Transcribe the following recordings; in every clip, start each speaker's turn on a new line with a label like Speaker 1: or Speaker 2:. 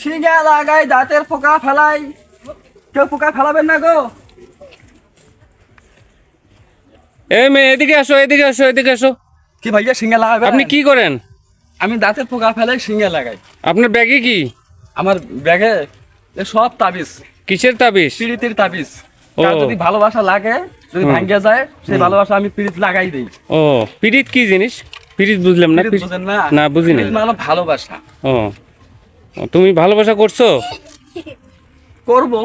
Speaker 1: শিঙা লাগাই দাঁতের পোকা ফেলাই, কেউ পোকা ফেলাবেন না গো।
Speaker 2: এই মেয়ে এদিকে আসো, এদিকে আসো, এদিকে আসো।
Speaker 1: কি ভাইয়া শিঙা লাগাবেন?
Speaker 2: আপনি কি করেন?
Speaker 1: আমি দাঁতের পোকা ফেলাই শিঙা লাগাই।
Speaker 2: আপনার ব্যাগে কি?
Speaker 1: আমার ব্যাগে সব তাবিজ,
Speaker 2: কিসের তাবিজ?
Speaker 1: পিড়িতির তাবিজ।
Speaker 2: ও।
Speaker 1: কার যদি ভালোবাসা লাগে, যদি ভাঙ্গে যায়, সেই ভালোবাসা আমি পিড়িত লাগাই দিই।
Speaker 2: ও, পিরিত কি জিনিস? পিরিত বুঝলাম না।
Speaker 1: পিড়িত বুঝেন না?
Speaker 2: না, বুঝিনি।
Speaker 1: পিড়িত মানে ভালোবাসা।
Speaker 2: ও, তুমি ভালোবাসা করছো?
Speaker 1: করবো,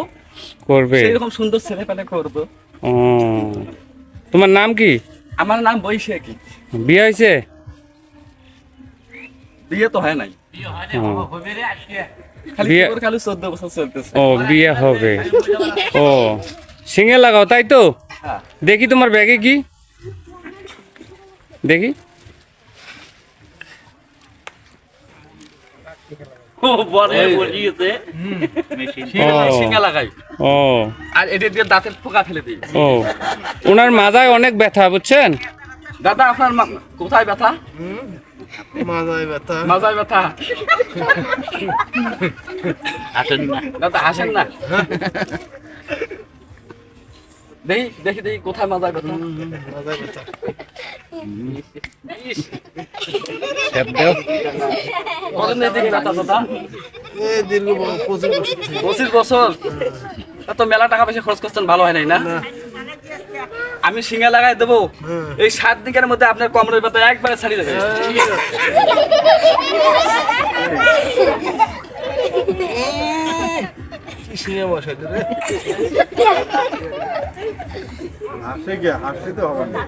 Speaker 2: করবে।
Speaker 1: সেরকম সুন্দর ছেলে পেলে করবো।
Speaker 2: ও, তোমার নাম কি?
Speaker 1: আমার নাম বৈশাখী।
Speaker 2: বিয়ে হয়েছে?
Speaker 1: বিয়ে তো হয় নাই,
Speaker 2: ও,
Speaker 1: খালি
Speaker 2: বিয়ে-
Speaker 1: খবর খালি 14 বছর চলতেছে।
Speaker 2: ও, বিয়ে হবে। ও, সিঙে লাগাও তাই তো?
Speaker 1: হ্যাঁ।
Speaker 2: দেখি তোমার ব্যাগে কি, দেখি।
Speaker 1: শিঙা লাগাই
Speaker 2: ও,
Speaker 1: আর এটা দিয়ে দাঁতের পোকা ফেলে দিই।
Speaker 2: ও, ওনার মাথায় অনেক ব্যথা, বুঝছেন?
Speaker 1: দাদা আপনার কোথায় ব্যথা?
Speaker 3: মাথায় ব্যথা।
Speaker 1: মাজায় ব্যথা। দাদা হাসেন না। দেখি দেখি দেখি কোথায় মাজায় ব্যথা?
Speaker 3: মাথায় ব্যথা।
Speaker 1: কতদিন এদিকে ব্যথা দাদা?
Speaker 3: এই দীর্ঘ 25 বছর।
Speaker 1: 25 বছর। তা তো মেলা টাকা বেশি খরচ করছেন, ভালো হয় নাই না? আমি শিঙা লাগাই দেবো, এই 7 দিনের মধ্যে আপনার কোমরের ব্যথা একবারে ছাড়িয়ে দেবে।
Speaker 3: কি সিনে বসে রে? হাসে কে? হাসতে তো হবে না।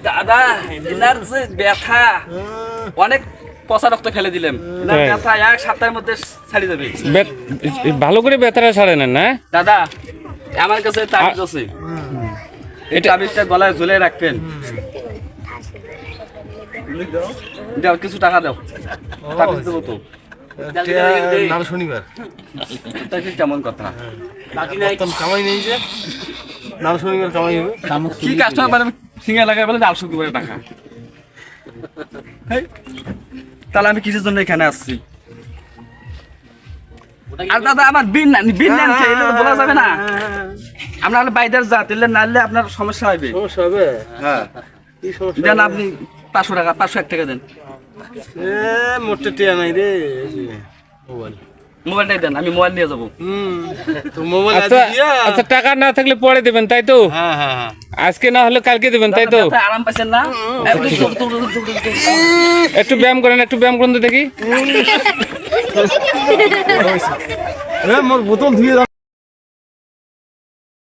Speaker 1: দাদা এনার যে ব্যথা, অনেক পচা রক্ত ফেলে দিলাম। এনার
Speaker 2: হ্যাঁ।
Speaker 1: ব্যথা 1 সপ্তাহের মধ্যে ছাড়িয়ে যাবে।
Speaker 2: ভালো করে ব্যথাটা ছাড়ে নেন না?
Speaker 1: দাদা আমার কাছে তাবিজ আছে, এই তাবিজটা গলায় ঝুলে রাখবেন। দাও কিছু টাকা দাও, তাবিজ দেবো তো।
Speaker 3: নাম শনিবার।
Speaker 1: এটা কি কেমন কথা?
Speaker 3: তখন কামাই নেই যে, নাম শনিবার কামাই হবে।
Speaker 1: কি কাস্টমার মানে সিঙ্গা লাগাই বলে আলসুক করে টাকা। হেই, তাহলে আমি কিসের জন্য এখানে আসছি? আর দাদা আমার বিন নেন খেয়ে, এটা তো বলা যাবে না। আমরা হলে বাইরের জাত, এলে নাইলে আপনার সমস্যা হবে।
Speaker 3: সমস্যা হবে?
Speaker 1: হ্যাঁ,
Speaker 3: কি সমস্যা?
Speaker 1: দেন আপনি 500 টাকা, 501 টাকা দেন।
Speaker 3: এ মোটে টিয়া নাই রে। মোবাইল।
Speaker 1: মোবাইলটাই দেন, আমি মোবাইল নিয়ে যাবো।
Speaker 3: তো মোবাইল
Speaker 2: আচ্ছা,
Speaker 3: আছে দিয়া?
Speaker 2: আচ্ছা, টাকা না থাকলে পরে দেবেন তাই তো?
Speaker 3: হ্যাঁ হ্যাঁ হ্যাঁ।
Speaker 2: আজকে না হলে কালকে দেবেন তাই তো?
Speaker 1: ব্যথায় আরাম পাচ্ছেন না?
Speaker 2: একটু ব্যায়াম করেন, একটু ব্যায়াম করুন তো দেখি।
Speaker 3: মোর বোতল ধুয়ে